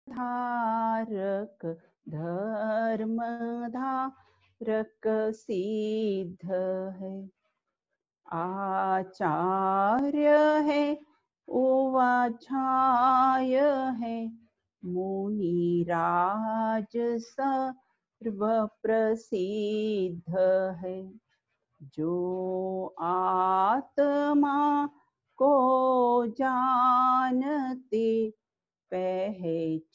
धारक धर्म धारक सिद्ध है। आचार्य है उवाचार्य है, मुनिराज सर्व प्रसिद्ध है। जो आत्मा को जानते पहचानते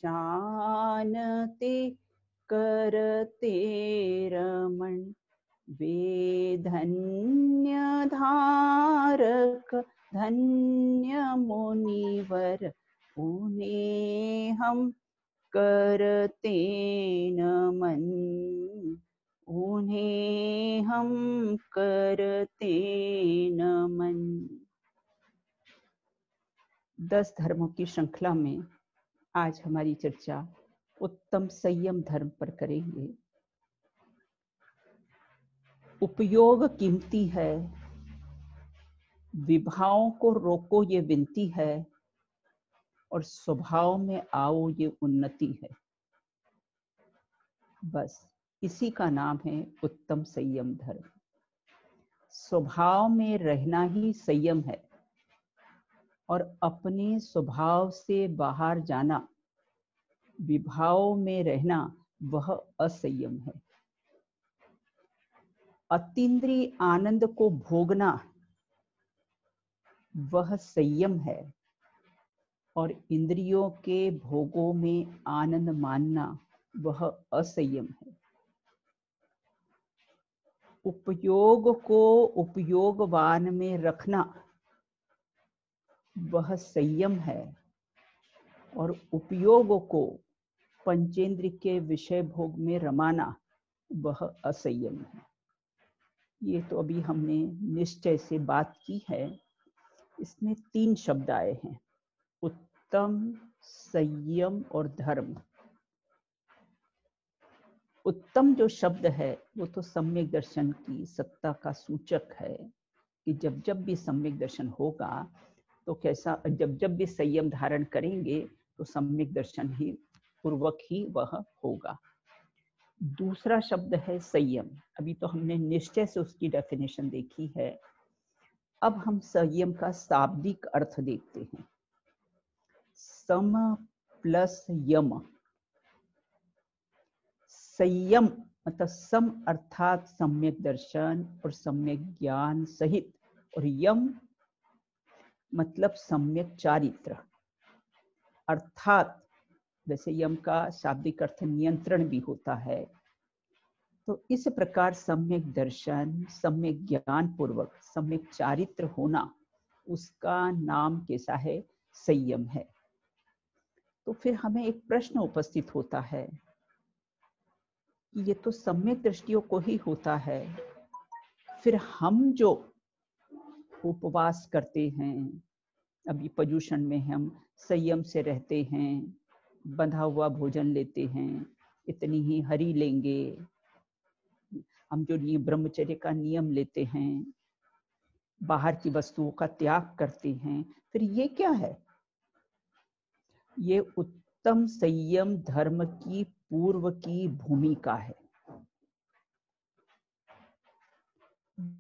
करते रमण, वे धन्य धारक धन्य मुनिवर, उन्हें हम करते नमन, उन्हें हम करते नमन। 10 धर्मों की श्रृंखला में आज हमारी चर्चा उत्तम संयम धर्म पर करेंगे। उपयोग कीमती है, विभावों को रोको ये विनती है, और स्वभाव में आओ ये उन्नति है। बस इसी का नाम है उत्तम संयम धर्म। स्वभाव में रहना ही संयम है, और अपने स्वभाव से बाहर जाना, विभाव में रहना, वह असंयम है। अतीन्द्रिय आनंद को भोगना वह संयम है, और इंद्रियों के भोगों में आनंद मानना वह असंयम है। उपयोग को उपयोगवान में रखना वह संयम है, और उपयोग को पंचेंद्र के विषय भोग में रमाना वह असंयम है। ये तो अभी हमने निश्चय से बात की है। इसमें 3 शब्द आए हैं, उत्तम, संयम और धर्म। उत्तम जो शब्द है वो तो सम्यक दर्शन की सत्ता का सूचक है, कि जब जब भी सम्यक दर्शन होगा तो कैसा, जब जब भी संयम धारण करेंगे तो सम्यक दर्शन ही पूर्वक ही वह होगा। दूसरा शब्द है संयम। अभी तो हमने निश्चय से उसकी डेफिनेशन देखी है। अब हम संयम का शाब्दिक अर्थ देखते हैं। सम प्लस यम। संयम मतलब सम अर्थात सम्यक दर्शन और सम्यक ज्ञान सहित, और यम मतलब सम्यक चारित्र, अर्थात वैसे यम का शाब्दिक अर्थ नियंत्रण भी होता है। तो इस प्रकार सम्यक दर्शन, सम्यक ज्ञान पूर्वक सम्यक चारित्र होना, उसका नाम कैसा है? संयम है। तो फिर हमें एक प्रश्न उपस्थित होता है, ये तो सम्यक दृष्टियों को ही होता है, फिर हम जो उपवास करते हैं, अभी पर्यूषण में हम संयम से रहते हैं, बंधा हुआ भोजन लेते हैं, इतनी ही हरी लेंगे, हम जो ब्रह्मचर्य का नियम लेते हैं, बाहर की वस्तुओं का त्याग करते हैं, फिर ये क्या है? ये उत्तम संयम धर्म की पूर्व की भूमिका है।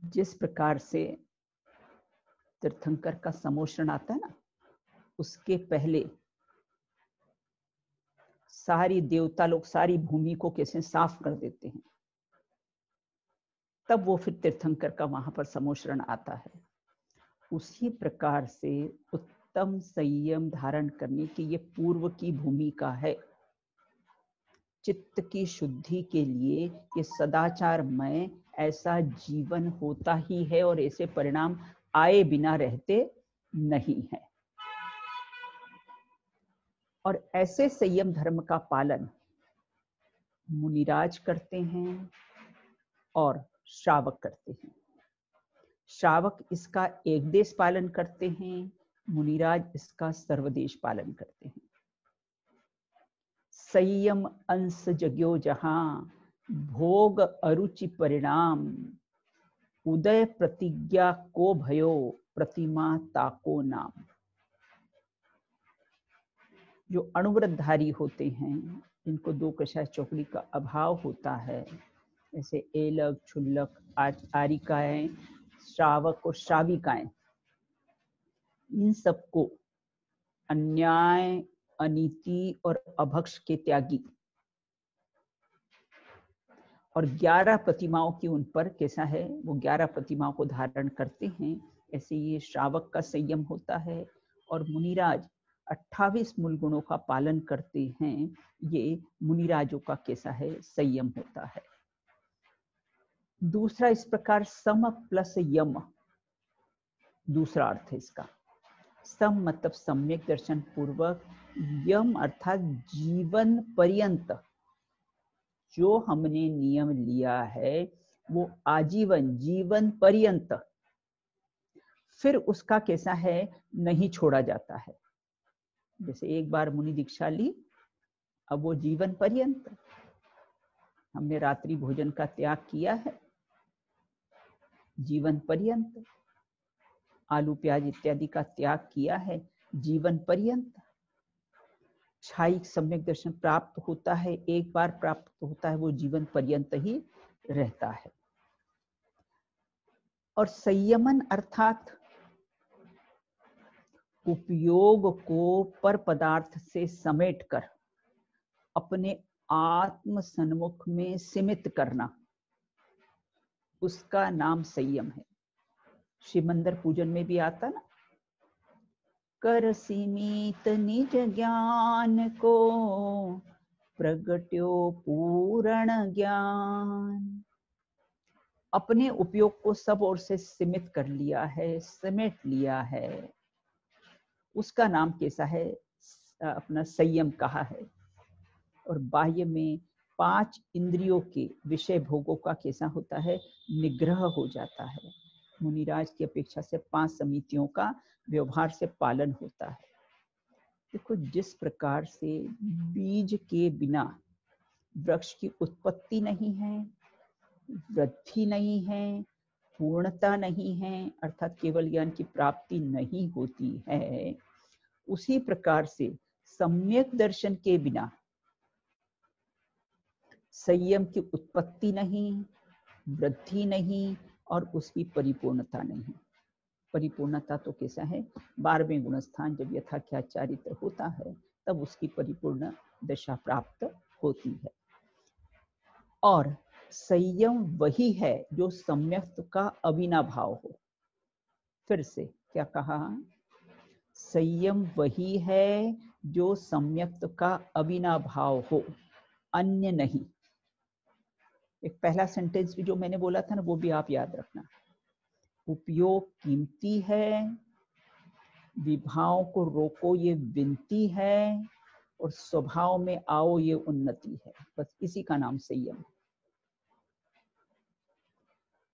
जिस प्रकार से तीर्थंकर का समोषण आता है ना, उसके पहले सारी देवता लोग सारी भूमि को कैसे साफ कर देते हैं, तब वो फिर तीर्थंकर का वहां पर समोषण आता है। उसी प्रकार से उत्तम संयम धारण करने की ये पूर्व की भूमिका है। चित्त की शुद्धि के लिए ये सदाचारमय ऐसा जीवन होता ही है, और ऐसे परिणाम आए बिना रहते नहीं है। और ऐसे संयम धर्म का पालन मुनिराज करते हैं और श्रावक करते हैं। श्रावक इसका एक देश पालन करते हैं, मुनिराज इसका सर्वदेश पालन करते हैं। संयम अंश जग्यो जहां, भोग अरुचि परिणाम, उदय प्रतिज्ञा को भयो, प्रतिमा ताको नाम। जो अणुव्रतधारी होते हैं, जिनको दो कषाय चौकड़ी का अभाव होता है, जैसे एलक, क्षुल्लक, आरिकाएं, श्रावक और श्राविकाएं, इन सबको अन्याय, अनीति और अभक्ष के त्यागी और 11 प्रतिमाओं की उन पर कैसा है, वो 11 प्रतिमाओं को धारण करते हैं। ऐसे ये श्रावक का संयम होता है और मुनिराज 28 मूल गुणों का पालन करते हैं। ये मुनिराजों का कैसा है, संयम होता है। दूसरा इस प्रकार सम प्लस यम, दूसरा अर्थ है इसका। सम मतलब सम्यक दर्शन पूर्वक, यम अर्थात जीवन पर्यंत जो हमने नियम लिया है वो आजीवन, जीवन पर्यंत फिर उसका कैसा है, नहीं छोड़ा जाता है। जैसे एक बार मुनि दीक्षा ली, अब वो जीवन पर्यंत। हमने रात्रि भोजन का त्याग किया है, जीवन पर्यंत। आलू प्याज इत्यादि का त्याग किया है, जीवन पर्यंत। छाई सम्यक दर्शन प्राप्त होता है, एक बार प्राप्त होता है, वो जीवन पर्यंत ही रहता है। और संयमन अर्थात उपयोग को पर पदार्थ से समेटकर अपने आत्म सन्मुख में सीमित करना, उसका नाम संयम है। शिव मंदिर पूजन में भी आता ना, कर सीमित निज ज्ञान को प्रगट्यो पूर्ण ज्ञान। अपने उपयोग को सब ओर से सीमित कर लिया है, समेट लिया है, उसका नाम कैसा है, अपना संयम कहा है। और बाह्य में 5 इंद्रियों के विषय भोगों का कैसा होता है, निग्रह हो जाता है। मुनिराज की अपेक्षा से 5 समितियों का व्यवहार से पालन होता है। देखो, जिस प्रकार से बीज के बिना वृक्ष की उत्पत्ति नहीं है, वृद्धि नहीं है, पूर्णता नहीं है, अर्थात केवल ज्ञान की प्राप्ति नहीं होती है, उसी प्रकार से सम्यक दर्शन के बिना संयम की उत्पत्ति नहीं, वृद्धि नहीं और उसकी परिपूर्णता नहीं। परिपूर्णता तो कैसा है, 12वें गुणस्थान जब यथाख्या चारित्र होता है तब उसकी परिपूर्ण दशा प्राप्त होती है। और संयम वही है जो सम्यक्त का अविनाभाव हो। फिर से क्या कहा, संयम वही है जो सम्यक्त का अविनाभाव हो, अन्य नहीं। एक पहला सेंटेंस भी जो मैंने बोला था ना, वो भी आप याद रखना। उपयोग कीमती है, विभाव को रोको ये विनती है, और स्वभाव में आओ ये उन्नति है। बस इसी का नाम संयम।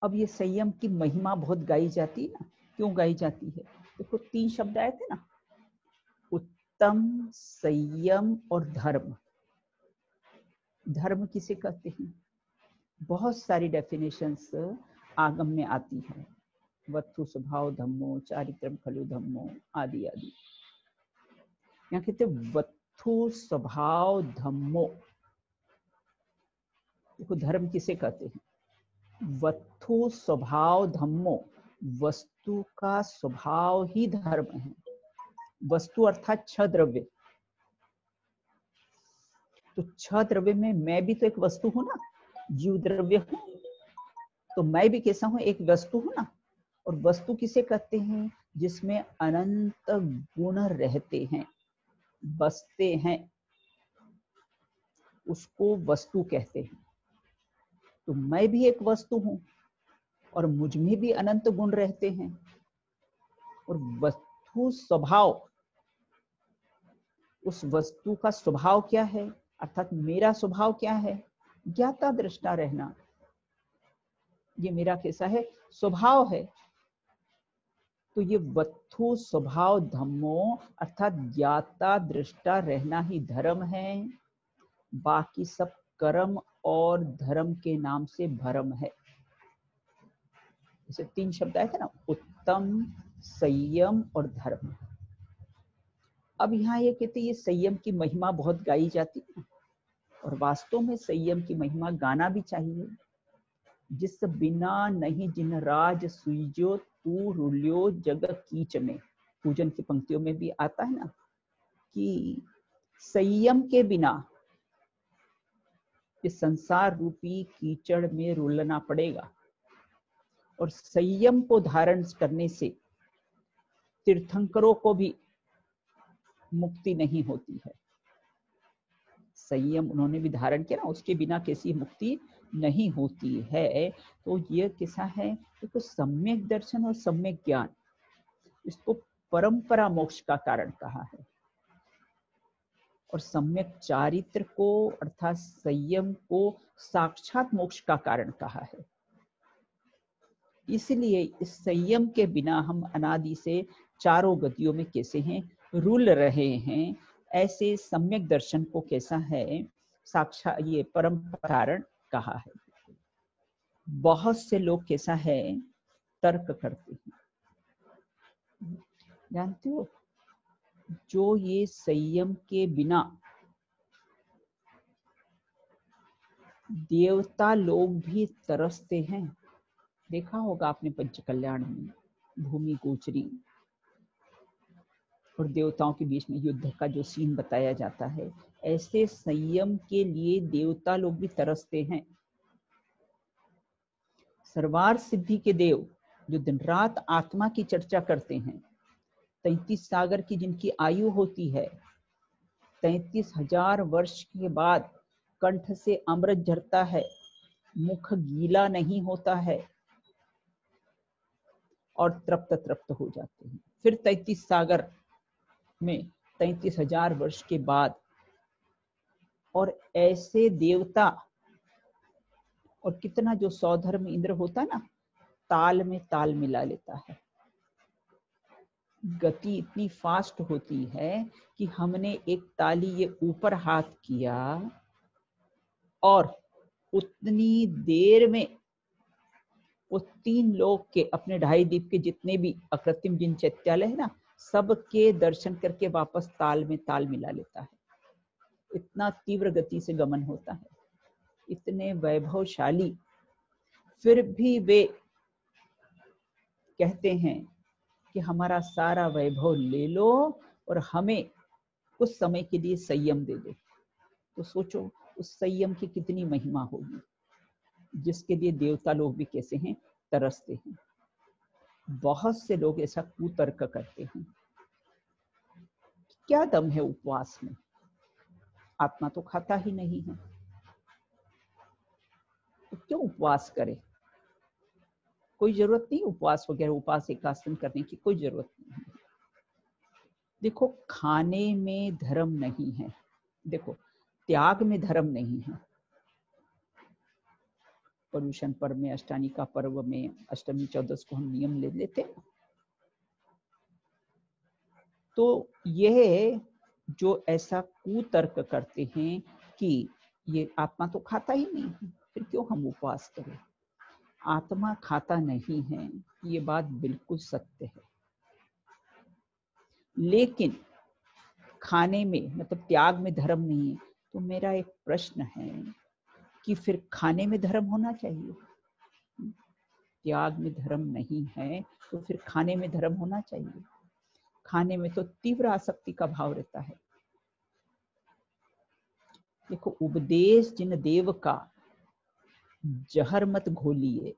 अब ये संयम की महिमा बहुत गाई जाती है ना, क्यों गाई जाती है? देखो, 3 शब्द आए थे ना, उत्तम, संयम और धर्म। धर्म किसे कहते हैं? बहुत सारी डेफिनेशंस आगम में आती है। वत्थु स्वभाव धम्मो, चारित्रम खलु धम्मो, आदि आदि। यहाँ कहते वत्थु स्वभाव धम्मो। देखो, धर्म किसे कहते हैं? वत्थु स्वभाव धम्मो, वस्तु का स्वभाव ही धर्म है। वस्तु अर्थात 6 द्रव्य। तो 6 द्रव्य में मैं भी तो एक वस्तु हूं ना, जीव द्रव्य हूं, तो मैं भी कैसा हूं, एक वस्तु हूं ना। और वस्तु किसे कहते हैं? जिसमें अनंत गुण रहते हैं, बसते हैं, उसको वस्तु कहते हैं। तो मैं भी एक वस्तु हूं और मुझ में भी अनंत गुण रहते हैं। और वस्तु स्वभाव, उस वस्तु का स्वभाव क्या है, अर्थात मेरा स्वभाव क्या है? ज्ञाता दृष्टा रहना। ये मेरा कैसा है, स्वभाव है। तो ये वत्थु स्वभाव धम्मो अर्थात ज्ञाता दृष्टा रहना ही धर्म है। बाकी सब कर्म और धर्म के नाम से भरम है। जैसे 3 शब्द आए थे ना, उत्तम, संयम और धर्म। अब यहाँ ये कहते ये संयम की महिमा बहुत गाई जाती है, और वास्तव में संयम की महिमा गाना भी चाहिए। जिस बिना नहीं जिन राज सुइजो तू रुलियो जग कीच में, पूजन की पंक्तियों में भी आता है ना कि संयम के बिना इस संसार रूपी कीचड़ में रुलना पड़ेगा, और संयम को धारण करने से तीर्थंकरों को भी मुक्ति नहीं होती है। संयम उन्होंने भी धारण किया ना, उसके बिना किसी मुक्ति नहीं होती है। तो ये किस्सा है, तो सम्यक दर्शन और सम्यक ज्ञान, इसको परंपरा मोक्ष का कारण कहा है, और सम्यक चारित्र को अर्थात संयम को साक्षात मोक्ष का कारण कहा है। इसलिए इस संयम के बिना हम अनादि से चारों गतियों में कैसे हैं, रुल रहे हैं। ऐसे सम्यक दर्शन को कैसा है, साक्षात ये परम कारण कहा है। बहुत से लोग कैसा है, तर्क करते हैं। जानते हो, जो ये संयम के बिना देवता लोग भी तरसते हैं। देखा होगा आपने पंचकल्याण में भूमि गोचरी और देवताओं के बीच में युद्ध का जो सीन बताया जाता है, ऐसे संयम के लिए देवता लोग भी तरसते हैं। सर्वार सिद्धि के देव जो दिन रात आत्मा की चर्चा करते हैं, 33 सागर की जिनकी आयु होती है, 33,000 वर्ष के बाद कंठ से अमृत झरता है, मुख गीला नहीं होता है, और तृप्त तृप्त हो जाते हैं। फिर 33 सागर में 33,000 वर्ष के बाद, और ऐसे देवता, और कितना जो सौधर्म इंद्र होता ना, ताल में ताल मिला लेता है। गति इतनी फास्ट होती है कि हमने एक ताली ये ऊपर हाथ किया और उतनी देर में वो 3 लोग के अपने 2.5 दीप के जितने भी अकृत्रिम जिन चैत्यालय है ना, सबके दर्शन करके वापस ताल में ताल मिला लेता है। इतना तीव्र गति से गमन होता है, इतने वैभवशाली। फिर भी वे कहते हैं कि हमारा सारा वैभव ले लो और हमें कुछ समय के लिए संयम दे दो। तो सोचो उस संयम की कितनी महिमा होगी, जिसके लिए देवता लोग भी कैसे हैं, तरसते हैं। बहुत से लोग ऐसा कुतर्क करते हैं, क्या दम है उपवास में, आत्मा तो खाता ही नहीं है, तो क्यों उपवास करे, कोई जरूरत नहीं उपवास वगैरह, उपवास एकासन करने की कोई जरूरत नहीं है। देखो, खाने में धर्म नहीं है, देखो त्याग में धर्म नहीं है। पर्युषण पर्व में, अष्टानी का पर्व में, अष्टमी 14 को हम नियम ले लेते हैं। तो यह जो ऐसा कुतर्क करते हैं कि ये आत्मा तो खाता ही नहीं है, फिर क्यों हम उपवास करें, आत्मा खाता नहीं है, ये बात बिल्कुल सत्य है। लेकिन खाने में मतलब त्याग में धर्म नहीं है, तो मेरा एक प्रश्न है कि फिर खाने में धर्म होना चाहिए। त्याग में धर्म नहीं है तो फिर खाने में धर्म होना चाहिए। खाने में तो तीव्र आसक्ति का भाव रहता है। देखो, उपदेश जिन देव का जहर मत घोलिए,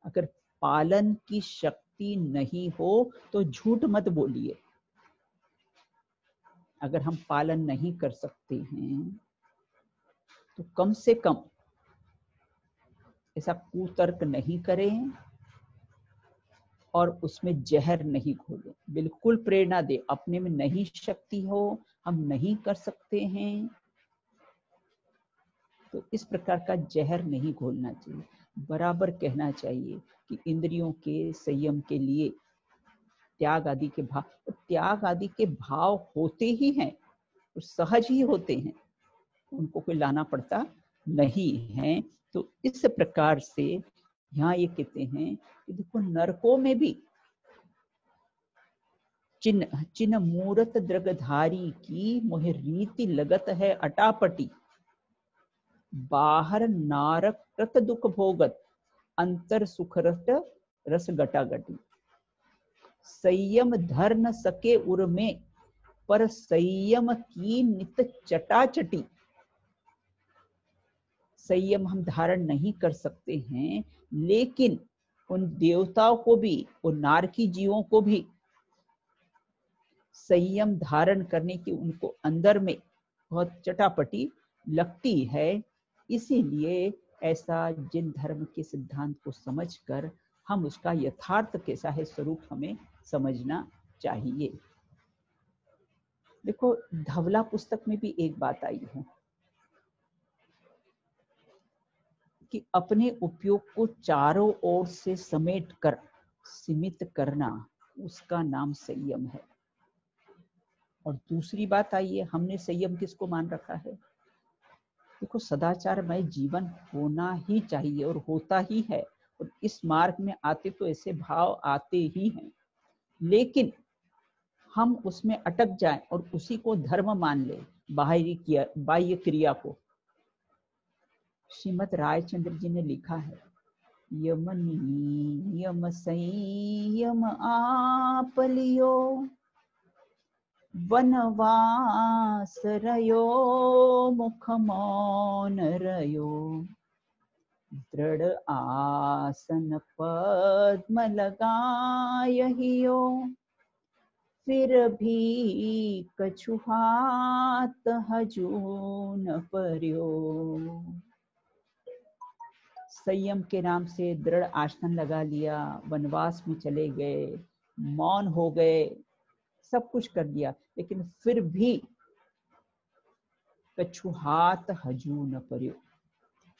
अगर पालन की शक्ति नहीं हो तो झूठ मत बोलिए। अगर हम पालन नहीं कर सकते हैं तो कम से कम ऐसा कुतर्क नहीं करें और उसमें जहर नहीं घोलें। बिल्कुल प्रेरणा दे, अपने में नहीं शक्ति हो, हम नहीं कर सकते हैं, तो इस प्रकार का जहर नहीं घोलना चाहिए। बराबर कहना चाहिए कि इंद्रियों के संयम के लिए त्याग आदि के भाव, त्याग आदि के भाव होते ही हैं और सहज ही होते हैं, उनको कोई लाना पड़ता नहीं है। तो इस प्रकार से यहाँ ये कहते हैं कि देखो, नरकों में भी चिन्ह चिन्ह मूरत दृगधारी की मोहि रीति लगत है अटापटी, बाहर नारक कृत दुख भोगत, अंतर सुख रस गटागटी। संयम धर न सके उर में, पर संयम की नित चटाचटी। संयम हम धारण नहीं कर सकते हैं, लेकिन उन देवताओं को भी, उन नारकी जीवों को भी संयम धारण करने की उनको अंदर में बहुत चटापटी लगती है। इसीलिए ऐसा जिन धर्म के सिद्धांत को समझकर हम उसका यथार्थ कैसा है स्वरूप हमें समझना चाहिए। देखो, धवला पुस्तक में भी एक बात आई है कि अपने उपयोग को चारों ओर से समेट कर सीमित करना, उसका नाम संयम है। और दूसरी बात आई है, हमने संयम किसको मान रखा है? देखो, सदाचारमय जीवन होना ही चाहिए और होता ही है, और इस मार्ग में आते तो ऐसे भाव आते ही हैं, लेकिन हम उसमें अटक जाएं और उसी को धर्म मान ले, बाह्य क्रिया को। श्रीमद् रायचंद्र जी ने लिखा है, यम नियम संयम आप लियो, वनवास रयो मुख मौन रयो, दृढ़ आसन पद्म लगायहियो, फिर भी कछु हाथ हजू न पर्यो। संयम के नाम से दृढ़ आसन लगा लिया, वनवास में चले गए, मौन हो गए, सब कुछ कर दिया, लेकिन फिर भी कछु हाथ हजू न पर्यो,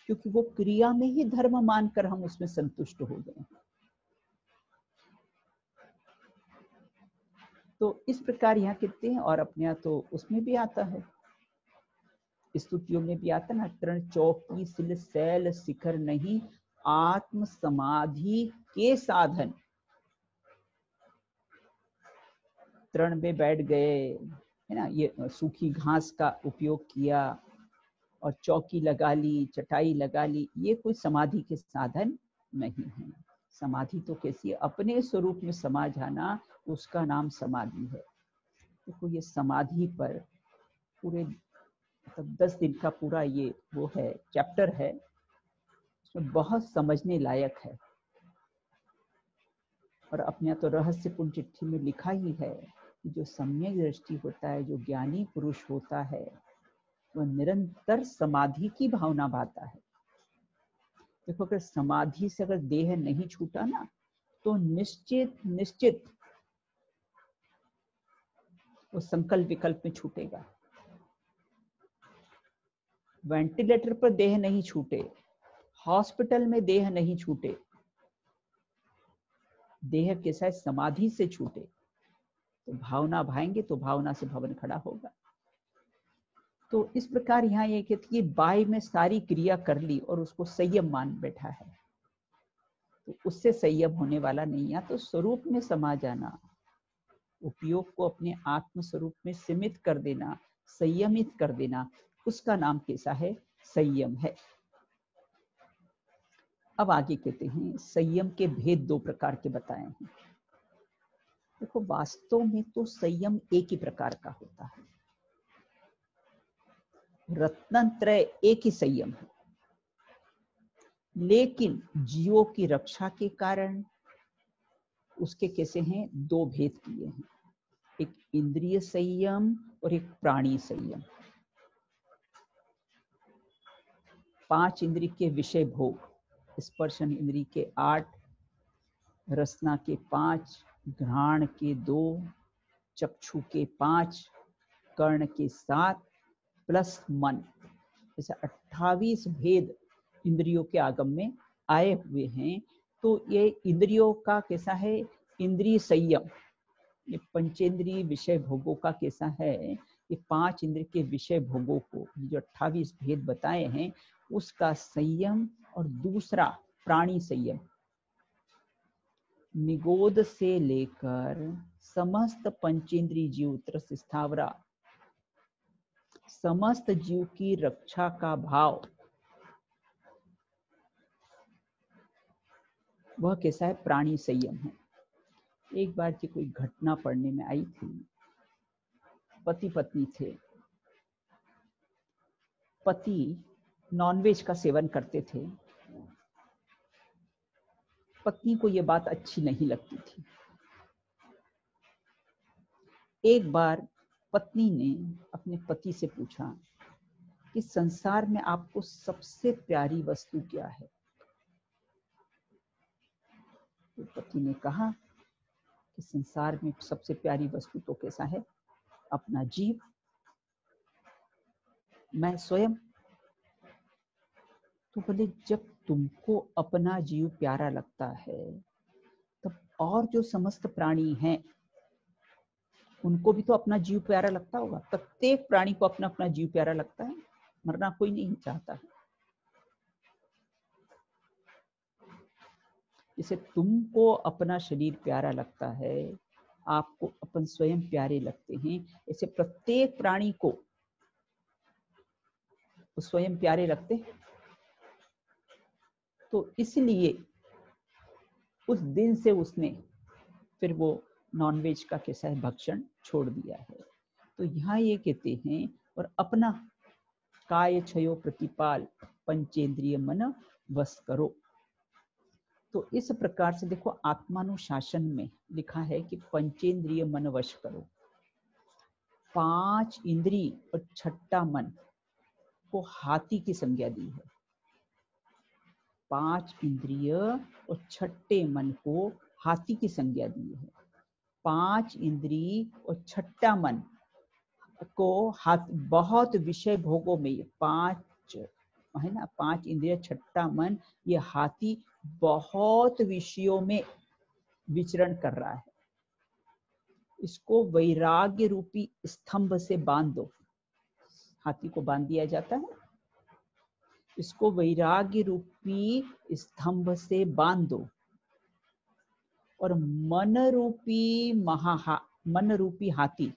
क्योंकि वो क्रिया में ही धर्म मानकर हम उसमें संतुष्ट हो गए। तो इस प्रकार यहाँ कहते हैं, और अपने यहाँ तो उसमें भी आता है, स्तुतियों में भी आता ना, तृण चौकी सिल सैल शिखर नहीं, आत्म समाधि के साधन। तृण में बैठ गए, है ना, ये सूखी घास का उपयोग किया और चौकी लगा ली, चटाई लगा ली, ये कोई समाधि के साधन नहीं है। समाधि तो कैसी है? अपने स्वरूप में समा जाना, उसका नाम समाधि है। देखो, ये समाधि पर पूरे 10 दिन का पूरा ये वो है, चैप्टर है, इसमें बहुत समझने लायक है। और अपने तो रहस्यपूर्ण चिट्ठी में लिखा ही है कि जो सम्यक दृष्टि होता है, जो ज्ञानी पुरुष होता है, वह निरंतर समाधि की भावना भाता है। देखो, अगर समाधि से अगर देह नहीं छूटा ना, तो निश्चित वो संकल्प विकल्प में छूटेगा। वेंटिलेटर पर देह नहीं छूटे, हॉस्पिटल में देह नहीं छूटे, देह के साथ समाधि से छूटे, तो भावना भाएंगे तो भावना से भवन खड़ा होगा। तो इस प्रकार यहाँ ये कहती है, बाय में सारी क्रिया कर ली और उसको संयम मान बैठा है, तो उससे संयम होने वाला नहीं है। तो स्वरूप में समा जाना, उपयोग को अपने आत्म स्वरूप में सीमित कर देना, संयमित कर देना, उसका नाम कैसा है? संयम है। अब आगे कहते हैं, संयम के भेद 2 प्रकार के बताए हैं। देखो, वास्तव में तो संयम एक ही प्रकार का होता है, रत्नत्रय एक ही संयम है, लेकिन जीवों की रक्षा के कारण उसके कैसे हैं? 2 भेद किए हैं, एक इंद्रिय संयम और एक प्राणी संयम। 5 इंद्रिय के विषय भोग, स्पर्शन इंद्रिय के 8, रसना के 5, घ्राण के 2, चक्षु के 5, कर्ण के 7 प्लस मन, ऐसा 28 भेद इंद्रियों के आगम में आए हुए हैं। तो ये इंद्रियों का कैसा है? इंद्रिय संयम। ये पंचेंद्रिय विषय भोगों का कैसा है? ये 5 इंद्रिय के विषय भोगों को जो 28 भेद बताए हैं, उसका संयम। और दूसरा प्राणी संयम, निगोद से लेकर समस्त पंचेंद्रिय जीव त्रस्त स्थावरा, समस्त जीव की रक्षा का भाव, वह कैसा है? प्राणी संयम है। एक बार की कोई घटना पढ़ने में आई थी। पति पत्नी थे। पति नॉनवेज का सेवन करते थे। पत्नी को यह बात अच्छी नहीं लगती थी। एक बार पत्नी ने अपने पति से पूछा कि संसार में आपको सबसे प्यारी वस्तु क्या है? तो पति ने कहा कि संसार में सबसे प्यारी वस्तु तो कैसा है? अपना जीव, मैं स्वयं। तो बोले, जब तुमको अपना जीव प्यारा लगता है तब और जो समस्त प्राणी हैं उनको भी तो अपना जीव प्यारा लगता होगा। प्रत्येक प्राणी को अपना अपना जीव प्यारा लगता है। मरना कोई नहीं चाहता है। जैसे तुमको अपना शरीर प्यारा लगता है, आपको अपन स्वयं प्यारे लगते हैं, ऐसे प्रत्येक प्राणी को स्वयं प्यारे लगते हैं। तो इसलिए उस दिन से उसने फिर वो नॉनवेज का कैसा है भक्षण छोड़ दिया है। तो यहाँ ये कहते हैं, और अपना काय छयो प्रतिपाल पंचेंद्रिय मन वश करो। तो इस प्रकार से देखो, आत्मानुशासन में लिखा है कि पंचेंद्रिय मन वश करो। 5 इंद्रिय और 6ठा मन को हाथी की संज्ञा दी है। 5 इंद्रिय और 6ठे मन को हाथी की संज्ञा दी है। 5 इंद्रिय और 6ठा मन को बहुत विषय भोगों में, ये 5 है ना, 5 इंद्रिय 6ठा मन, ये हाथी बहुत विषयों में विचरण कर रहा है। इसको वैराग्य रूपी स्तंभ से बांध दो। हाथी को बांध दिया जाता है, इसको वैराग्य रूपी स्तंभ से बांध दो और मन रूपी हाथी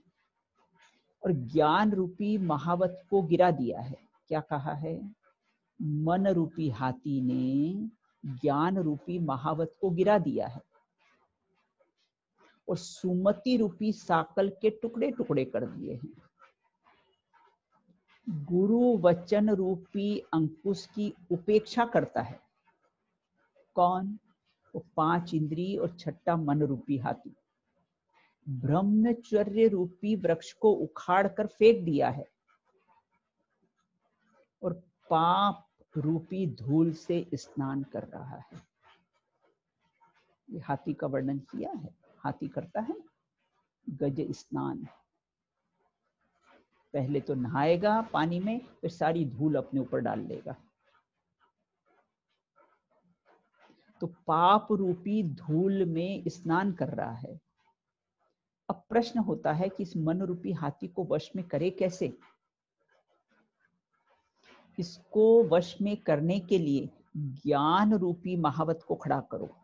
और ज्ञान रूपी महावत को गिरा दिया है। क्या कहा है? मन रूपी हाथी ने ज्ञान रूपी महावत को गिरा दिया है और सुमति रूपी साकल के टुकड़े टुकड़े कर दिए हैं। गुरु वचन रूपी अंकुश की उपेक्षा करता है। कौन? वो 5 इंद्रिय और 6ठा मन रूपी हाथी। ब्रह्मचर्य रूपी वृक्ष को उखाड़ कर फेंक दिया है और पाप रूपी धूल से स्नान कर रहा है। ये हाथी का वर्णन किया है। हाथी करता है गज स्नान। पहले तो नहाएगा पानी में, फिर सारी धूल अपने ऊपर डाल लेगा। तो पाप रूपी धूल में स्नान कर रहा है। अब प्रश्न होता है कि इस मन रूपी हाथी को वश में करे कैसे? इसको वश में करने के लिए ज्ञान रूपी महावत को खड़ा करो।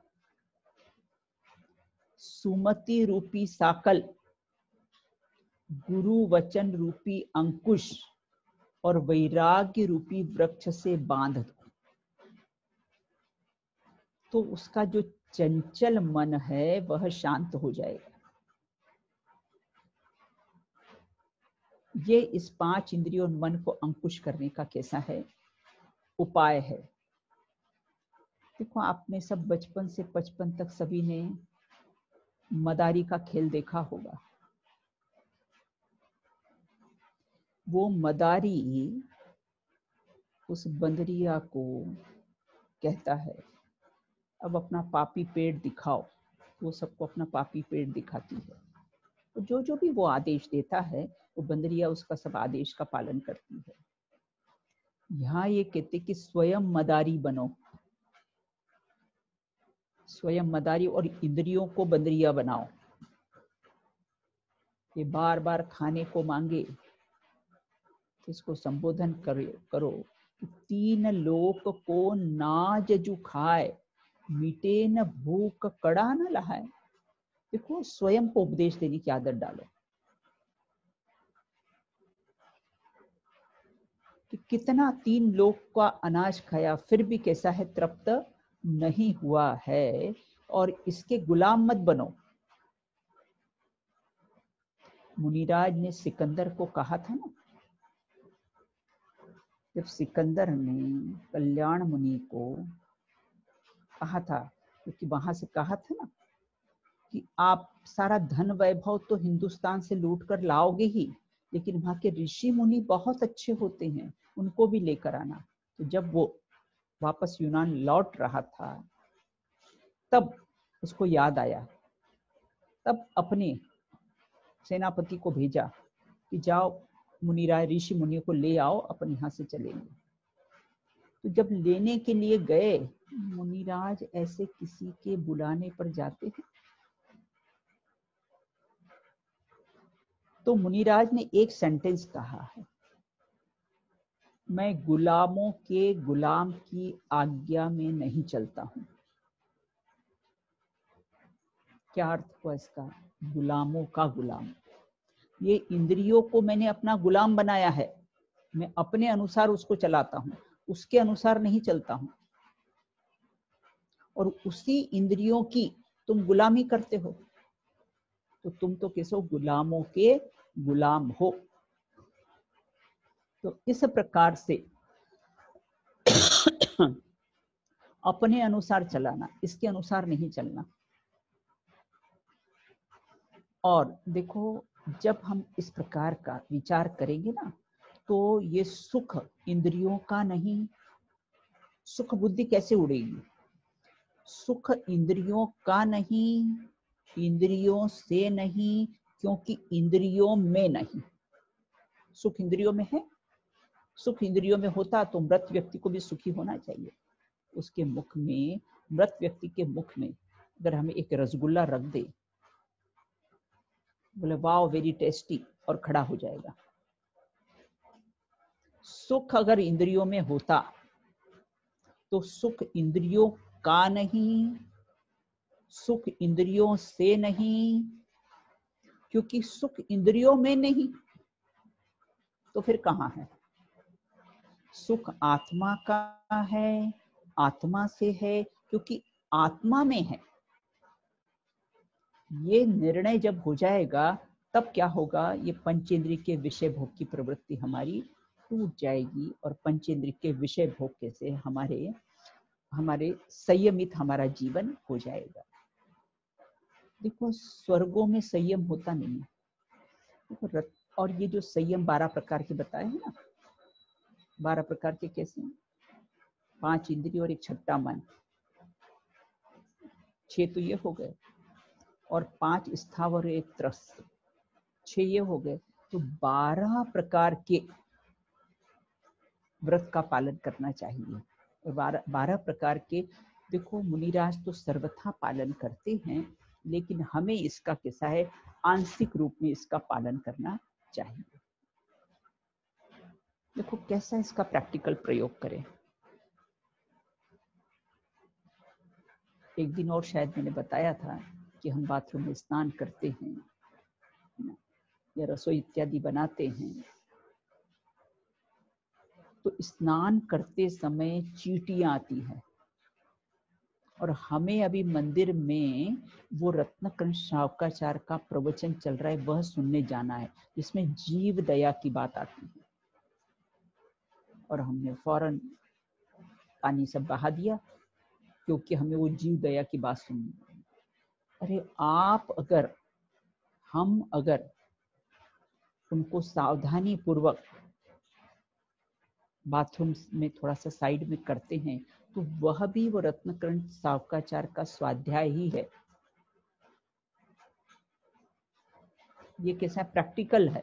सुमति रूपी साकल, गुरु वचन रूपी अंकुश और वैराग्य रूपी वृक्ष से बांध दो। तो उसका जो चंचल मन है वह शांत हो जाएगा। ये इस 5 इंद्रियों और मन को अंकुश करने का कैसा है उपाय है। देखो, आपने सब बचपन से 55 तक सभी ने मदारी का खेल देखा होगा। वो मदारी उस बंदरिया को कहता है, अब अपना पापी पेट दिखाओ। वो सबको अपना पापी पेट दिखाती है। तो जो भी वो आदेश देता है, वो बंदरिया उसका सब आदेश का पालन करती है। यहाँ ये कहते कि स्वयं मदारी बनो। स्वयं मदारी और इंद्रियों को बंदरिया बनाओ। ये बार बार खाने को मांगे, इसको संबोधन करो। 3 लोक को ना जजु खाए, मिटे न भूख कड़ा न लहाए। देखो, स्वयं को उपदेश देने की आदत डालो कि कितना 3 लोग का अनाज खाया फिर भी कैसा है, तृप्त नहीं हुआ है, और इसके गुलाम मत बनो। मुनिराज ने सिकंदर को कहा था ना, जब सिकंदर ने कल्याण मुनि को कहा था, क्योंकि वहां से कहा था ना कि आप सारा धन वैभव तो हिंदुस्तान से लूट कर लाओगे ही, लेकिन वहां के ऋषि मुनि बहुत अच्छे होते हैं, उनको भी लेकर आना। तो जब वो वापस यूनान लौट रहा था, तब उसको याद आया, तब अपने सेनापति को भेजा कि जाओ मुनिराज ऋषि मुनि को ले आओ, अपन यहाँ से चलेंगे। तो जब लेने के लिए गए, मुनिराज ऐसे किसी के बुलाने पर जाते हैं? तो मुनिराज ने एक सेंटेंस कहा है, मैं गुलामों के गुलाम की आज्ञा में नहीं चलता हूं। क्या अर्थ हुआ इसका? गुलामों का गुलाम। ये इंद्रियों को मैंने अपना गुलाम बनाया है, मैं अपने अनुसार उसको चलाता हूं, उसके अनुसार नहीं चलता हूं। और उसी इंद्रियों की तुम गुलामी करते हो, तो तुम तो कैसे गुलामों के गुलाम हो। तो इस प्रकार से अपने अनुसार चलाना, इसके अनुसार नहीं चलना। और देखो, जब हम इस प्रकार का विचार करेंगे ना, तो ये सुख इंद्रियों का नहीं। सुख बुद्धि कैसे उड़ेगी? सुख इंद्रियों का नहीं, इंद्रियों से नहीं, क्योंकि इंद्रियों में नहीं। सुख इंद्रियों में है, सुख इंद्रियों में होता तो मृत व्यक्ति को भी सुखी होना चाहिए। उसके मुख में, मृत व्यक्ति के मुख में अगर हमें एक रसगुल्ला रख दे, बोले वाओ वेरी टेस्टी, और खड़ा हो जाएगा। सुख अगर इंद्रियों में होता तो सुख इंद्रियों का नहीं, सुख इंद्रियों से नहीं, क्योंकि सुख इंद्रियों में नहीं, तो फिर कहां है? सुख आत्मा का है, आत्मा से है, क्योंकि आत्मा में है। ये निर्णय जब हो जाएगा, तब क्या होगा? ये पंचेंद्रिय के विषय भोग की प्रवृत्ति हमारी टूट जाएगी, और पंचेंद्रिय के विषय भोग से हमारे संयमित हमारा जीवन हो जाएगा। देखो, स्वर्गों में संयम होता नहीं है। और ये जो संयम 12 प्रकार के बताए हैं ना, 12 प्रकार के कैसे हैं? 5 इंद्रिय और एक छठा मन, 6 तो ये हो गए, और 5 स्थावर और एक त्रस्त, 6 ये हो गए। तो 12 प्रकार के व्रत का पालन करना चाहिए। और 12 प्रकार के, देखो मुनिराज तो सर्वथा पालन करते हैं, लेकिन हमें इसका कैसा है, आंशिक रूप में इसका पालन करना चाहिए। देखो कैसा इसका प्रैक्टिकल प्रयोग करें। एक दिन और शायद मैंने बताया था कि हम बाथरूम में स्नान करते हैं या रसोई इत्यादि बनाते हैं, तो स्नान करते समय चींटियां आती हैं, और हमें अभी मंदिर में वो रत्नकंठ शावकाचार्य का प्रवचन चल रहा है, वह सुनने जाना है, जिसमें जीव दया की बात आती है, और हमने फौरन पानी सब बहा दिया, क्योंकि हमें वो जीव दया की बात सुननी है। अरे हम अगर उनको सावधानी पूर्वक बाथरूम में थोड़ा सा साइड में करते हैं, तो वह भी वो रत्नकंठ शावकाचार्य का स्वाध्याय ही है। ये कैसा प्रैक्टिकल है।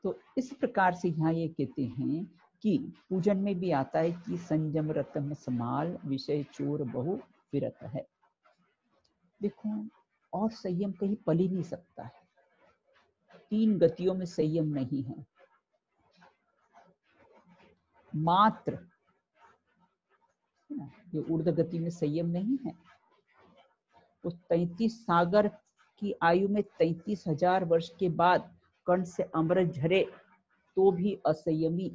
तो इस प्रकार से यहाँ ये कहते हैं कि पूजन में भी आता है कि संयम रतन समाल विषय चोर बहु विरत है। देखो, और संयम कहीं पल ही नहीं सकता है, 3 गतियों में संयम नहीं है। मात्र ये ऊर्ध्व गति में संयम नहीं है, उस 33 सागर की आयु में 33,000 वर्ष के बाद कर्ण से अमृत झरे तो भी असंयमी,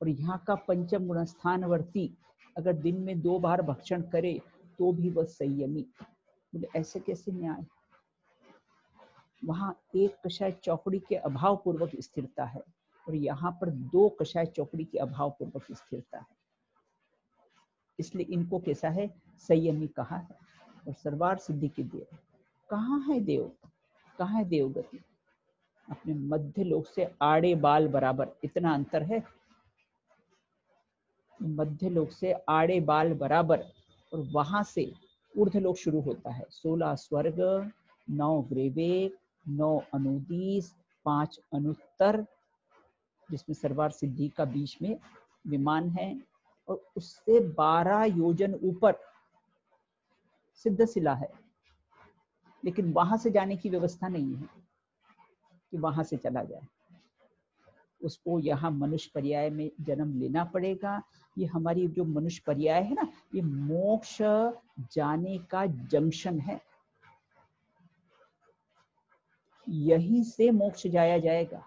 और यहाँ का पंचम गुणस्थानवर्ती अगर दिन में 2 बार भक्षण करे तो भी वह संयमी। बोले ऐसे कैसे न्याय? वहां एक कषाय चौकड़ी के अभाव पूर्वक स्थिरता है और यहाँ पर 2 कषाय चौकड़ी के अभाव पूर्वक स्थिरता है, इसलिए इनको कैसा है? संयमी कहा है। और सर्वार्थ सिद्धि के देव कहाँ है? देव कहाँ है? देवगति अपने मध्य लोक से आड़े बाल बराबर, इतना अंतर है। मध्य लोक से आड़े बाल बराबर और वहां से ऊर्ध्वलोक शुरू होता है। 16 स्वर्ग, 9 ग्रेवेक, 9 अनुदीस, 5 अनुत्तर, जिसमें सर्वार्थ सिद्धि का बीच में विमान है, और उससे 12 योजन ऊपर सिद्धशिला है। लेकिन वहां से जाने की व्यवस्था नहीं है कि वहां से चला जाए, उसको यहाँ मनुष्य पर्याय में जन्म लेना पड़ेगा। ये हमारी जो मनुष्य पर्याय है ना, ये मोक्ष जाने का जंक्शन है, यहीं से मोक्ष जाया जाएगा।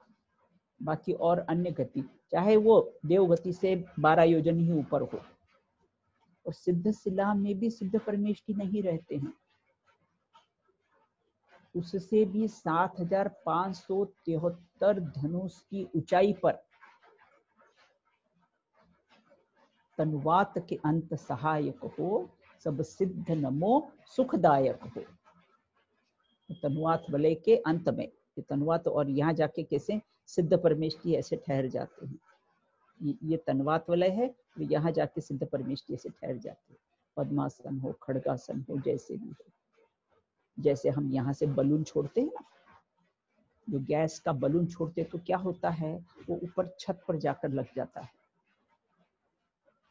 बाकी और अन्य गति, चाहे वो देवगति से 12 योजन ही ऊपर हो, और सिद्धशिला में भी सिद्ध परमेष्ठी नहीं रहते हैं, उससे भी 7,573 धनुष की ऊंचाई पर तनुवात के अंत सहायक हो, सब सिद्ध नमो सुखदायक हो। तनुवात वलय के अंत में ये तनुवात, और यहाँ जाके कैसे सिद्ध परमेष्ठी ऐसे ठहर जाते हैं। ये तनुवात वलय है, तो यहाँ जाके सिद्ध परमेष्ठी ऐसे ठहर जाते हैं। पद्मासन हो, खड़गासन हो, जैसे भी हो। जैसे हम यहाँ से बलून छोड़ते हैं ना, जो गैस का बलून छोड़ते तो क्या होता है? वो ऊपर छत पर जाकर लग जाता है,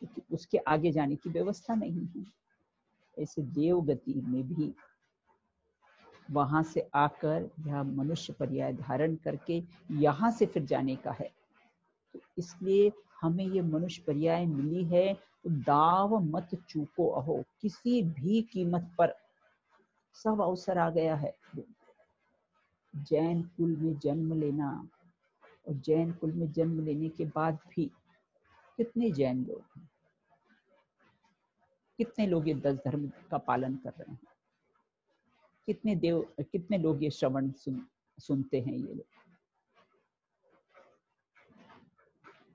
क्योंकि उसके आगे जाने की व्यवस्था नहीं है। ऐसे देवगति में भी वहां से आकर यह मनुष्य पर्याय धारण करके यहाँ से फिर जाने का है। तो इसलिए हमें ये मनुष्य पर्याय मिली है, तो दाव मत चूको अहो, किसी भी कीमत पर सब अवसर आ गया है। जैन कुल में जन्म लेना, और जैन कुल में जन्म लेने के बाद भी कितने जैन लोग हैं, कितने लोग ये 10 धर्म का पालन कर रहे हैं, कितने लोग ये श्रवण सुनते हैं ये लोग।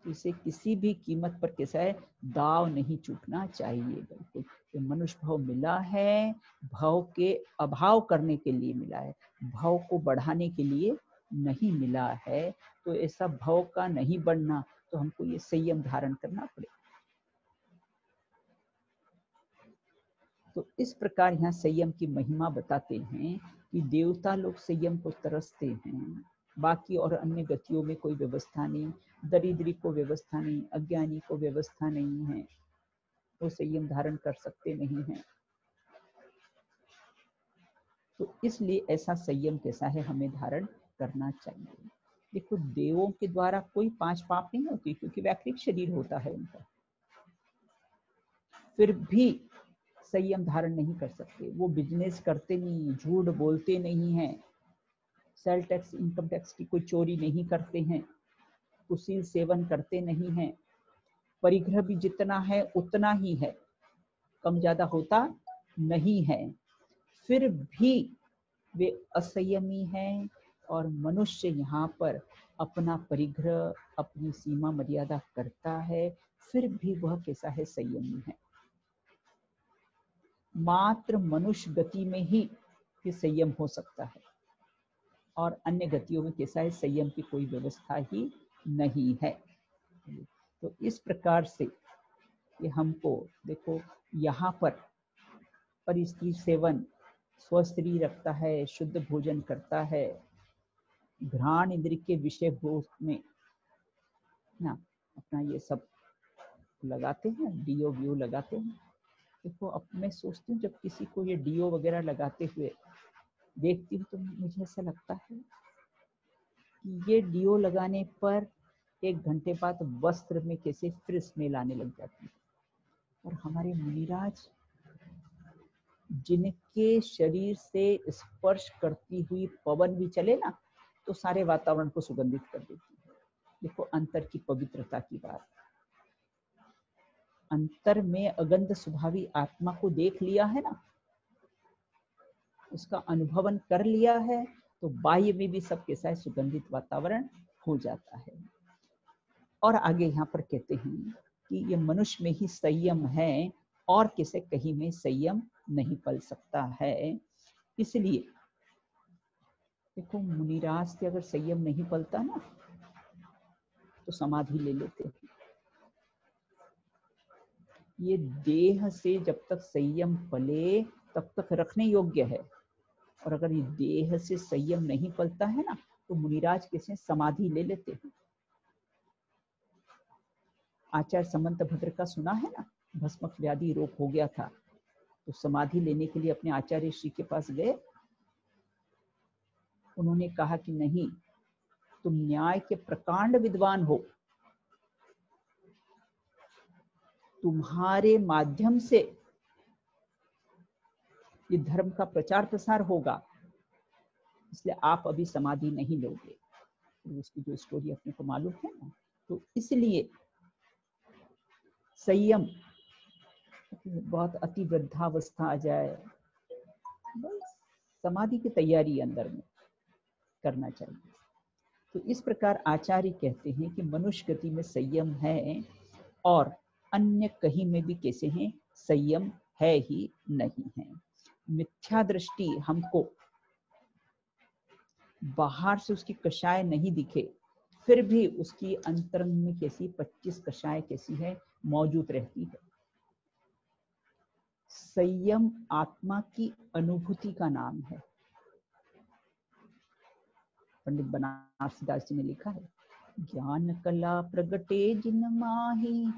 इसे किसी भी कीमत पर कैसा है? दाव नहीं चूकना चाहिए। बिल्कुल ये मनुष्य भाव मिला है, भाव के अभाव करने के लिए मिला है, भाव को बढ़ाने के लिए नहीं मिला है। तो ऐसा भाव का नहीं बढ़ना, तो हमको ये संयम धारण करना पड़ेगा। तो इस प्रकार यहाँ संयम की महिमा बताते हैं कि देवता लोग संयम को तरसते हैं, बाकी और अन्य गतियों में कोई व्यवस्था नहीं, दरिद्री को व्यवस्था नहीं, अज्ञानी को व्यवस्था नहीं है, वो संयम धारण कर सकते नहीं हैं। तो इसलिए ऐसा संयम कैसा है हमें धारण करना चाहिए। देखो देवों के द्वारा कोई 5 पाप नहीं होती, क्योंकि वैकृत शरीर होता है उनका, फिर भी संयम धारण नहीं कर सकते। वो बिजनेस करते नहीं, झूठ बोलते नहीं हैं, सेल टैक्स इनकम टैक्स की कोई चोरी नहीं करते हैं, कुशील सेवन करते नहीं हैं, परिग्रह भी जितना है उतना ही है, कम ज्यादा होता नहीं है, फिर भी वे असंयमी हैं। और मनुष्य यहाँ पर अपना परिग्रह, अपनी सीमा मर्यादा करता है, फिर भी वह कैसा है? संयमी है। मात्र मनुष्य गति में ही ये संयम हो सकता है, और अन्य गतियों में कैसा है? संयम की कोई व्यवस्था ही नहीं है। तो इस प्रकार से ये हमको देखो, यहाँ पर परिस्त्री सेवन, स्वस्थी रखता है, शुद्ध भोजन करता है, घ्राण इंद्र के विषय भोग में ना अपना ये सब लगाते हैं, डीओ व्यू लगाते हैं। देखो अब मैं सोचती हूँ, जब किसी को ये डीओ वगैरह लगाते हुए देखती हूँ, तो मुझे ऐसा लगता है कि ये डीओ लगाने पर 1 घंटे बाद वस्त्र में कैसे फिर स्मेल आने लग जाती है। और हमारे मुनिराज जिनके शरीर से स्पर्श करती हुई पवन भी चले ना तो सारे वातावरण को सुगंधित कर देती है। देखो अंतर की पवित्रता की बात। अंतर में अगंध स्वभावी आत्मा को देख लिया है ना, उसका अनुभवन कर लिया है, तो बाह्य में भी सब कैसा है, सुगंधित वातावरण हो जाता है। और आगे यहाँ पर कहते हैं कि ये मनुष्य में ही संयम है और किसी कहीं में संयम नहीं पल सकता है। इसलिए देखो मुनिराज से अगर संयम नहीं पलता ना तो समाधि ले लेते हैं। ये देह से जब तक संयम पले तब तक रखने योग्य है, और अगर ये देह से संयम नहीं पलता है ना तो मुनिराज कैसे समाधि ले लेते हैं। आचार्य समंतभद्र का सुना है ना, भस्मक व्याधि रोग हो गया था तो समाधि लेने के लिए अपने आचार्य श्री के पास गए। उन्होंने कहा कि नहीं, तुम न्याय के प्रकांड विद्वान हो, तुम्हारे माध्यम से ये धर्म का प्रचार प्रसार होगा, इसलिए आप अभी समाधि नहीं लोगे। तो उसकी जो स्टोरी अपने को मालूम है ना, तो इसलिए संयम, बहुत अति वृद्धावस्था आ जाए, बस समाधि की तैयारी अंदर में करना चाहिए। तो इस प्रकार आचार्य कहते हैं कि मनुष्य गति में संयम है और अन्य कहीं में भी कैसे हैं, संयम है ही नहीं है। मिथ्या दृष्टि हमको बाहर से उसकी कषाय नहीं दिखे, फिर भी उसकी अंतरंग में कैसी 25 कषाय कैसी है, मौजूद रहती है। संयम आत्मा की अनुभूति का नाम है। पंडित बनारसी दास जी ने लिखा है, ज्ञान कला प्रगटे जिन माही,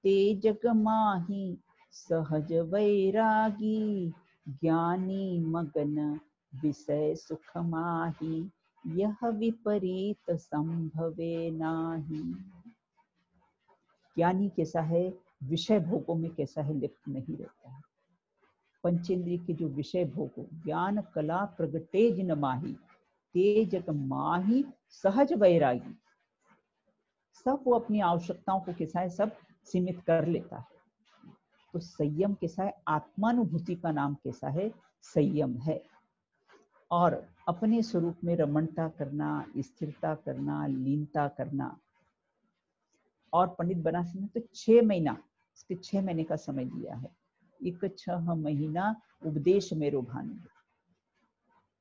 ते जग माही सहज वैरागी, ज्ञानी मगन विषय सुख माही, यह विपरीत संभवे नाही। ज्ञानी कैसा है, विषय भोगों में कैसा है, लिप्त नहीं रहता है। पंचेंद्रिय के जो विषय भोगों, ज्ञान कला प्रगटे जिन माही, ते जग माही सहज वैरागी, सब वो अपनी आवश्यकताओं को कैसा है, सब सीमित कर लेता है। तो संयम कैसा है, आत्मानुभूति का नाम कैसा है, संयम है। और अपने स्वरूप में रमणता करना, स्थिरता करना, लीनता करना। और पंडित बनारसी ने तो 6 महीना, इसके 6 महीने का समय दिया है। एक 6 महीना उपदेश मेरो भानु,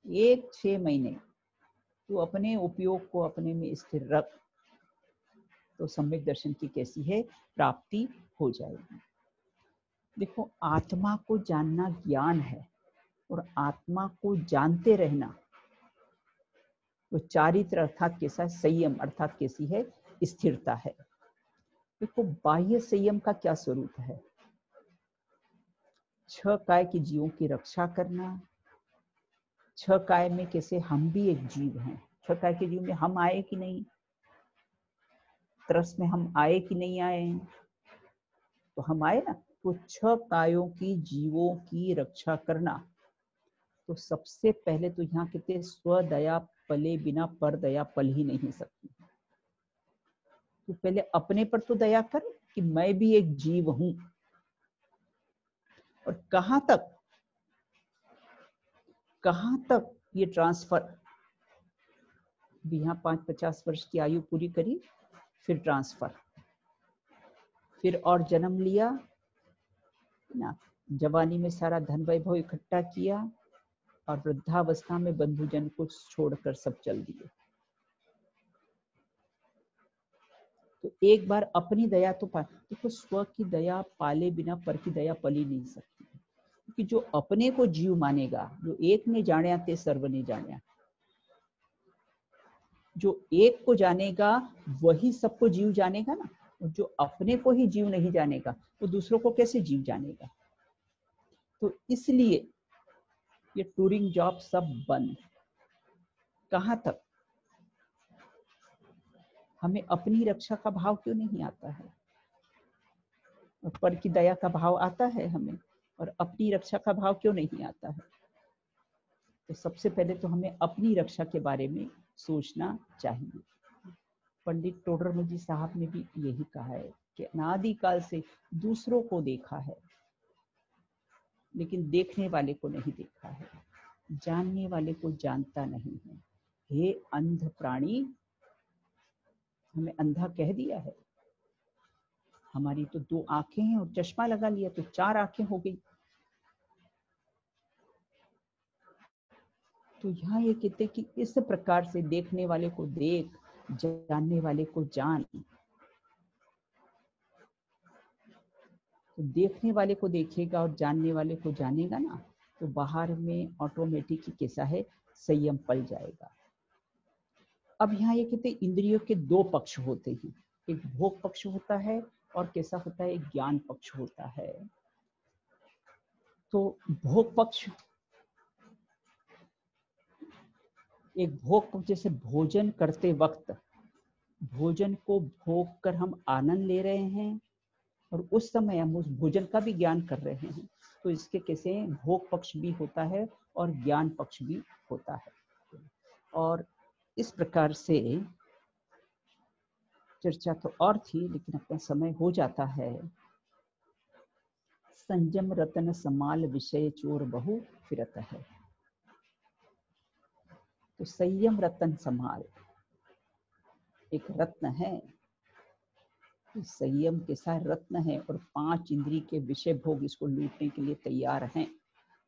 एक 6 महीने तो अपने उपयोग को अपने में स्थिर रख, तो सम्यक दर्शन की कैसी है, प्राप्ति हो जाएगी। देखो आत्मा को जानना ज्ञान है, और आत्मा को जानते रहना तो चारित्र अर्थात कैसा, संयम अर्थात कैसी है, स्थिरता है। देखो बाह्य संयम का क्या स्वरूप है, 6 काय के जीवों की रक्षा करना। 6 काय में कैसे, हम भी एक जीव हैं। 6 काय के जीव में हम आए कि नहीं, तरस में हम आए कि नहीं आए, तो हम आए ना। तो 6 कायों की जीवों की रक्षा करना, तो सबसे पहले तो यहाँ कहते स्वदया पले बिना पर दया पल ही नहीं सकती। तो पहले अपने पर तो दया कर कि मैं भी एक जीव हूं। और कहां तक ये ट्रांसफर, यहाँ 5-50 वर्ष की आयु पूरी करी, फिर ट्रांसफर, फिर और जन्म लिया ना, जवानी में सारा धन वैभव इकट्ठा किया, और वृद्धावस्था में बंधुजन को छोड़कर सब चल दिए। तो एक बार अपनी दया तो देखो, स्व की दया पाले बिना पर की दया पली नहीं सकती, क्योंकि जो अपने को जीव मानेगा, जो एक ने जाने ते सर्व ने जाने, जो एक को जानेगा वही सबको जीव जानेगा ना। और जो अपने को ही जीव नहीं जानेगा वो दूसरों को कैसे जीव जानेगा। तो इसलिए ये टूरिंग जॉब सब बंद। कहां तक, हमें अपनी रक्षा का भाव क्यों नहीं आता है, और पर की दया का भाव आता है हमें। और अपनी रक्षा का भाव क्यों नहीं आता है? तो सबसे पहले तो हमें अपनी रक्षा के बारे में सोचना चाहिए। पंडित टोडरमल जी साहब ने भी यही कहा है कि अनादिकाल से दूसरों को देखा है, लेकिन देखने वाले को नहीं देखा है, जानने वाले को जानता नहीं है। हे अंध प्राणी, हमें अंधा कह दिया है। हमारी तो 2 आंखें हैं और चश्मा लगा लिया तो 4 आंखें हो गई। तो यहाँ ये कहते कि इस प्रकार से देखने वाले को देख, जानने वाले को जान। तो देखने वाले को देखेगा और जानने वाले को जानेगा ना, तो बाहर में ऑटोमेटिक ही कैसा है, संयम पल जाएगा। अब यहाँ ये कहते इंद्रियों के 2 पक्ष होते हैं, एक भोग पक्ष होता है और कैसा होता है, एक ज्ञान पक्ष होता है। तो भोग पक्ष, एक भोग पक्ष जैसे भोजन करते वक्त भोजन को भोग कर हम आनंद ले रहे हैं और उस समय हम उस भोजन का भी ज्ञान कर रहे हैं, तो इसके कैसे भोग पक्ष भी होता है और ज्ञान पक्ष भी होता है। और इस प्रकार से चर्चा तो और थी, लेकिन अपना समय हो जाता है। संयम रतन समाल विषय चोर बहु फिरत है। तो संयम रतन समाल एक रत्न है, तो संयम के साथ रत्न है और 5 इंद्री के विषय भोग इसको लूटने के लिए तैयार हैं।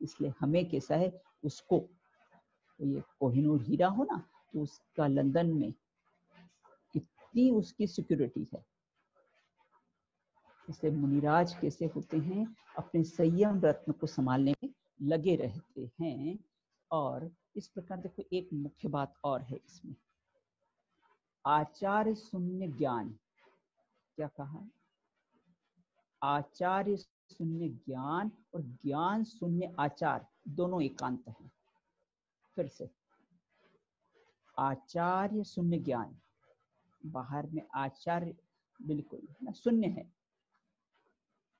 इसलिए हमें कैसा है, उसको, तो ये कोहिनूर हीरा हो ना, तो उसका लंदन में कितनी उसकी सिक्योरिटी है। इसलिए मुनिराज कैसे होते हैं, अपने संयम रत्न को संभालने में लगे रहते हैं। और इस प्रकार देखो एक मुख्य बात और है इसमें, आचार्य शून्य ज्ञान। क्या कहा? आचार्य शून्य ज्ञान और ज्ञान शून्य आचार, दोनों एकांत हैं। फिर से, आचार्य शून्य ज्ञान, बाहर में आचार्य बिल्कुल ना शून्य है,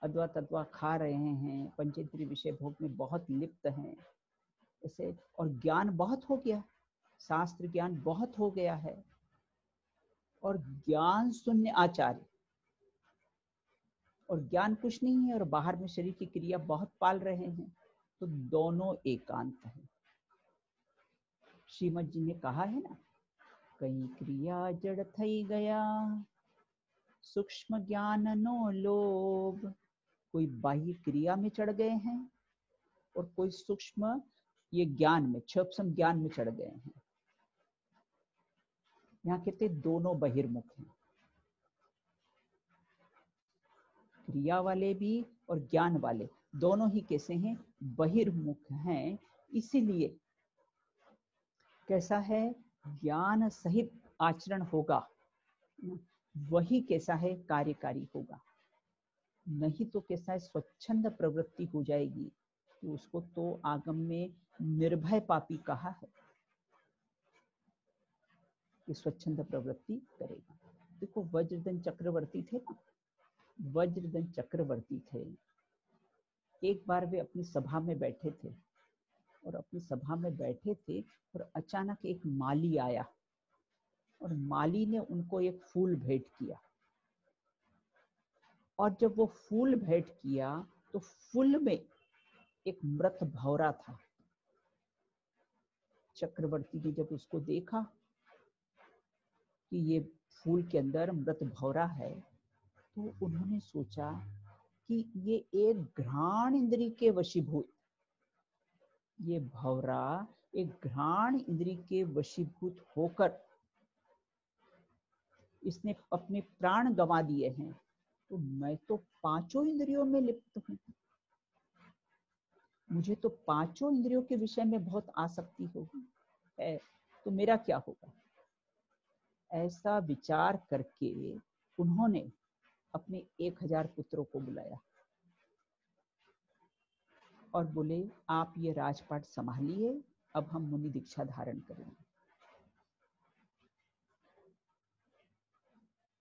अद्वा तद्वा खा रहे हैं, पंचेंद्रिय विषय भोग में बहुत लिप्त हैं ऐसे, और ज्ञान बहुत हो गया, शास्त्र ज्ञान बहुत हो गया है, और ज्ञान शून्य आचार्य, और ज्ञान कुछ नहीं है और बाहर में शरीर की क्रिया बहुत पाल रहे हैं, तो दोनों एकांत है। श्रीमद जी ने कहा है ना, कई क्रिया जड़ थई गया, सूक्ष्म ज्ञान नो लोभ। कोई बाह्य क्रिया में चढ़ गए हैं और कोई सूक्ष्म ये ज्ञान में, सूक्ष्म ज्ञान में चढ़ गए हैं। यहाँ कहते दोनों बहिर्मुख हैं, क्रिया वाले भी और ज्ञान वाले दोनों ही कैसे हैं, बहिर्मुख हैं। इसीलिए कैसा है, ज्ञान सहित आचरण होगा, वही कैसा है, कार्यकारी होगा। नहीं तो कैसा है, स्वच्छंद प्रवृत्ति हो जाएगी, तो उसको तो आगम में निर्भय पापी कहा है कि स्वच्छंद प्रवृत्ति करेगा। देखो वज्रधन चक्रवर्ती थे ना, वज्रधन चक्रवर्ती थे। एक बार वे अपनी सभा में बैठे थे और अपनी सभा में बैठे थे और अचानक एक माली आया और माली ने उनको एक फूल भेंट किया। और जब वो फूल भेंट किया तो फूल में एक मृत भौरा था। चक्रवर्ती ने जब उसको देखा कि ये फूल के अंदर मृत भौरा है, तो उन्होंने सोचा कि ये एक घ्राण इंद्री के वशीभूत, ये भौरा एक घ्राण इंद्री के वशीभूत होकर इसने अपने प्राण गंवा दिए हैं, तो मैं तो 5 इंद्रियों में लिप्त हूँ, मुझे तो 5 इंद्रियों के विषय में बहुत आसक्ति होगी है, तो मेरा क्या होगा। ऐसा विचार करके उन्होंने अपने 1000 पुत्रों को बुलाया और बोले, आप ये राजपाट संभालिए, अब हम मुनि दीक्षा धारण करेंगे।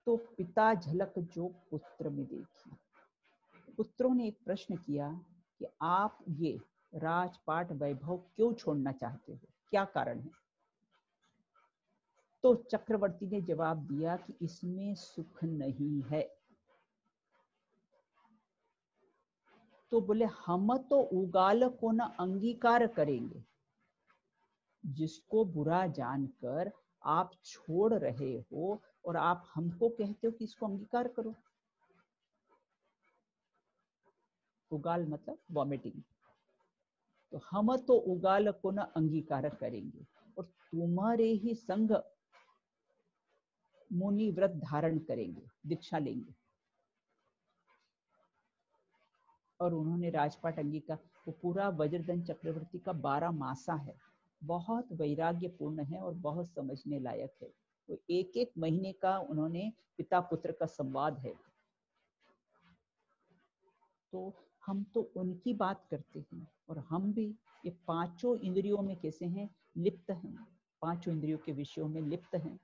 तो पिता झलक जो पुत्र में देखी, पुत्रों ने एक प्रश्न किया कि आप ये राजपाट वैभव क्यों छोड़ना चाहते हो, क्या कारण है? तो चक्रवर्ती ने जवाब दिया कि इसमें सुख नहीं है। तो बोले हम तो उगाल को न अंगीकार करेंगे, जिसको बुरा जानकर आप छोड़ रहे हो और आप हमको कहते हो कि इसको अंगीकार करो। उगाल मतलब वॉमिटिंग। तो हम तो उगाल को न अंगीकार करेंगे और तुम्हारे ही संग मुनि व्रत धारण करेंगे, दीक्षा लेंगे। और उन्होंने राजपाट अंगीकार। वो पूरा वज्रधन चक्रवर्ती का 12 मासा है, बहुत वैराग्यपूर्ण है और बहुत समझने लायक है। वो एक एक महीने का उन्होंने पिता पुत्र का संवाद है। तो हम तो उनकी बात करते हैं और हम भी ये पांचों इंद्रियों में कैसे हैं, लिप्त हैं, पांचों इंद्रियों के विषयों में लिप्त हैं।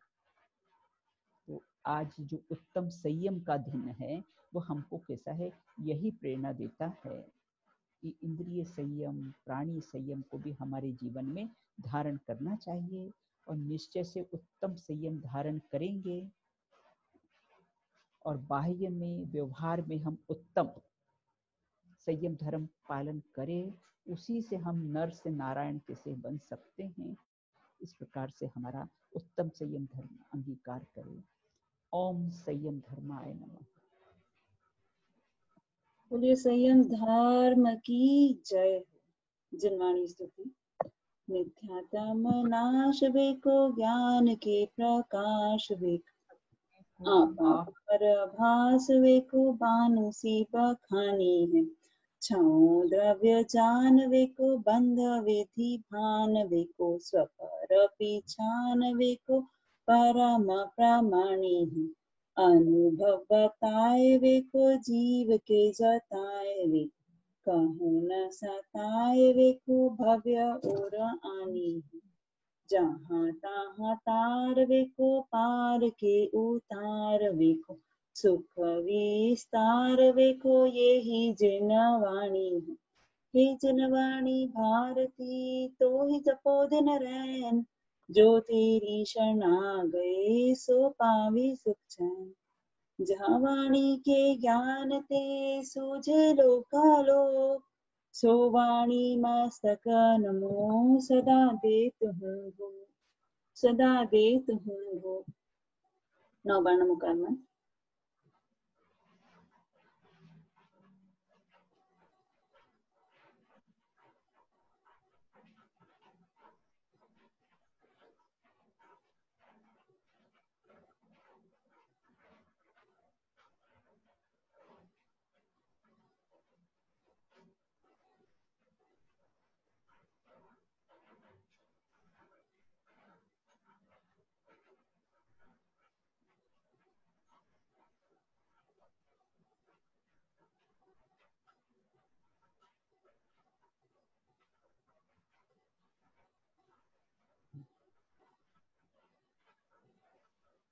तो आज जो उत्तम संयम का दिन है वो हमको कैसा है, यही प्रेरणा देता है कि इंद्रिय संयम, प्राणी संयम को भी हमारे जीवन में धारण करना चाहिए और निश्चय से उत्तम संयम धारण करेंगे और बाह्य में, व्यवहार में हम उत्तम संयम धर्म पालन करें, उसी से हम नर से नारायण कैसे बन सकते हैं, इस प्रकार से हमारा उत्तम संयम धर्म अंगीकार करें। ओम संयम धर्माय नमः। बोलिए संयम धर्म की जय। जनवाणी स्तुति। मिथ्यात्म नाश वेको, ज्ञान के प्रकाश वेक, पर भास वेको, बानु सी बखानी है। छाओ द्रव्य जान वेको, बंध विधि भान वेको, स्वपर पीछान वेको, परम प्रमाणी है। अनुभव बताए वेको, जीव के जताए वेको, कहूँ न सताए वेको, भव्य और आनी है। जहाँ तहाँ तार वेको, पार के उतार वेको, सुख विस्तार वेको, यही जनवाणी है। हे जनवाणी भारती, तो ही जपो दिन रैन, जो तेरी शरणा गए सो पावे सुख चैन। जहाँ वाणी के ज्ञान ते, सूझे लोकालोक, सो वाणी मस्तक नमो, सदा देत हूँ वो, सदा देत हूँ वो। नववर्ण मुकरमा।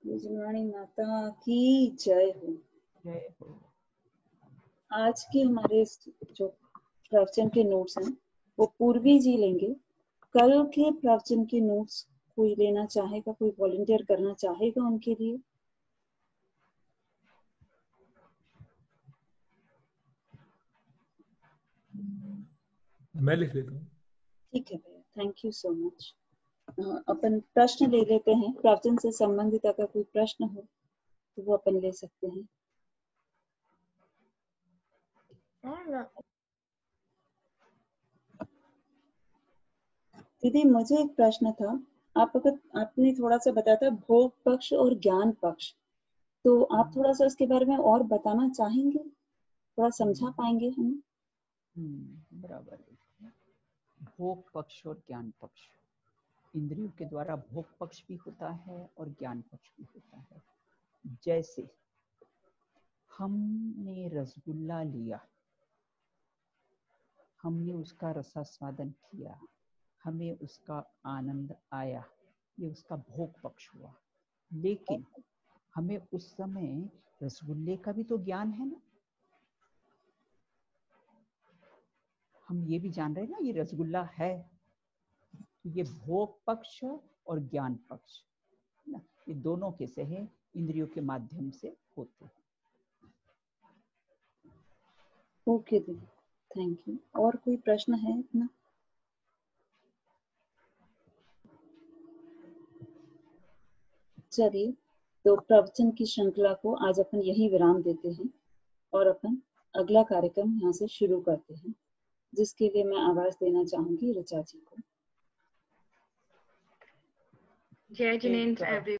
जनवाणी माता की जय हो। जय हो। आज के हमारे जो प्रवचन के नोट्स हैं वो पूर्वी जी लेंगे। कल के प्रवचन के नोट्स कोई लेना चाहेगा, कोई वॉलंटियर करना चाहेगा उनके लिए? मैं लिख लेता हूँ। ठीक है भैया, थैंक यू सो मच। अपन प्रश्न ले लेते हैं, प्रवचन से संबंधित अगर कोई प्रश्न हो तो वो अपन ले सकते हैं। दीदी मुझे एक प्रश्न था, आपने थोड़ा सा बताया था भोग पक्ष और ज्ञान पक्ष, तो आप थोड़ा सा उसके बारे में और बताना चाहेंगे, थोड़ा समझा पाएंगे हम? बराबर। भोग पक्ष और ज्ञान पक्ष, इंद्रियों के द्वारा भोग पक्ष भी होता है और ज्ञान पक्ष भी होता है। जैसे हमने रसगुल्ला लिया, हमने उसका रसास्वादन किया, हमें उसका आनंद आया, ये उसका भोग पक्ष हुआ। लेकिन हमें उस समय रसगुल्ले का भी तो ज्ञान है ना। हम ये भी जान रहे हैं ना, ये रसगुल्ला है, ये भोग पक्ष और ज्ञान पक्ष ना, ये दोनों के सहे इंद्रियों के माध्यम से होते हैं। ओके दीदी, थैंक यू। और कोई प्रश्न है ना? चलिए, तो प्रवचन की श्रृंखला को आज अपन यही विराम देते हैं और अपन अगला कार्यक्रम यहाँ से शुरू करते हैं, जिसके लिए मैं आवाज देना चाहूंगी ऋचा जी को। जय जिनेंद्र एवरी